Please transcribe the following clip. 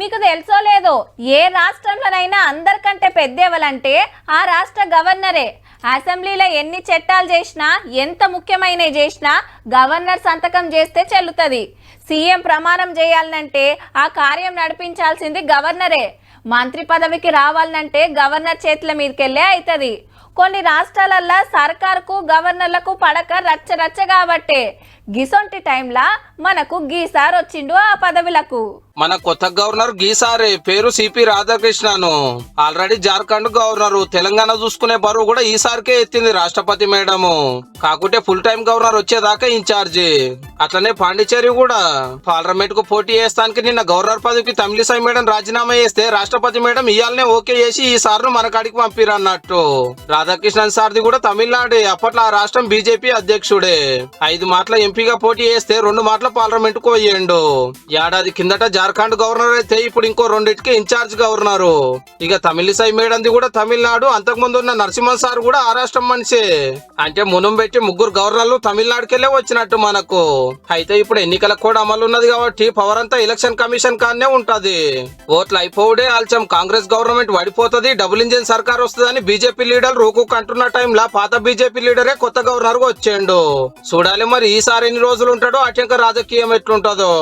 మీకు తెలుసో లేదో ఏ రాష్ట్రంలోనైనా అందరికంటే పెద్దెవలంటే ఆ రాష్ట్ర గవర్నరే. అసెంబ్లీలో ఎన్ని చట్టాలు చేసినా ఎంత ముఖ్యమైనవి చేసినా గవర్నర్ సంతకం చేస్తే చెల్లుతుంది. సీఎం ప్రమాణం చేయాలంటే ఆ కార్యం నడిపించాల్సింది గవర్నరే. మంత్రి పదవికి రావాలంటే గవర్నర్ చేతుల మీదకెళ్ళే అవుతుంది. కొన్ని రాష్ట్రాలల్లో సర్కారుకు గవర్నర్లకు పడక రచ్చ కాబట్టే గిసొంటి టైంలా మనకు గీసార్ వచ్చిండు ఆ పదవులకు. మన కొత్త గవర్నర్ గీసారే, పేరు సిపి రాధాకృష్ణను. ఆల్రెడీ జార్ఖండ్ గవర్నర్, తెలంగాణ చూసుకునే బరువు కూడా ఈసారికే ఎత్తింది రాష్ట్రపతి మేడము. కాకుంటే ఫుల్ టైం గవర్నర్ వచ్చేదాకా ఇన్ఛార్జి. అట్లనే పాండిచేరి కూడా పార్లమెంట్ కు పోటీ చేస్తానికి నిన్న గవర్నర్ పదవికి తమిళిసై మేడం రాజీనామా చేస్తే రాష్ట్రపతి మేడం ఇయాలనే ఓకే చేసి ఈ సార్ను మన కాడికి పంపిరన్నట్టు. రాధాకృష్ణన్ సార్ది కూడా తమిళనాడే. అప్పట్లో ఆ రాష్ట్రం బీజేపీ అధ్యక్షుడే. 5 మాటల ఎంపీగా పోటీ చేస్తే 2 మాటల పార్లమెంట్ కు పోయిండు. ఏడాది కిందట జార్ఖండ్ గవర్నర్ అయితే ఇప్పుడు ఇంకో 2కి ఇన్ఛార్జ్ గవర్నరు. ఇక తమిళిసై మేడంది కూడా తమిళనాడు. అంతకుముందు ఉన్న నరసింహన్ సార్ కూడా ఆ రాష్ట్రం మనిషే. అంటే మునం పెట్టి 3 గవర్నర్లు తమిళనాడుకెళ్లే వచ్చినట్టు మనకు. అయితే ఇప్పుడు ఎన్నికల కూడా అమలు ఉన్నది కాబట్టి పవర్ అంతా ఎలక్షన్ కమిషన్ కానే ఉంటది. ఓట్లు అయిపోవడే ఆల్చం కాంగ్రెస్ గవర్నమెంట్ వడిపోతుంది, డబుల్ ఇంజిన్ సర్కార్ వస్తుందని బీజేపీ లీడర్ రూకు కంటున్న టైంలో పాత బీజేపీ లీడరే కొత్త గవర్నర్ గా వచ్చేండు. చూడాలి మరి ఈసారి ఎన్ని రోజులు ఉంటాడో, అటెంక రాజకీయం ఎట్లుంటదో.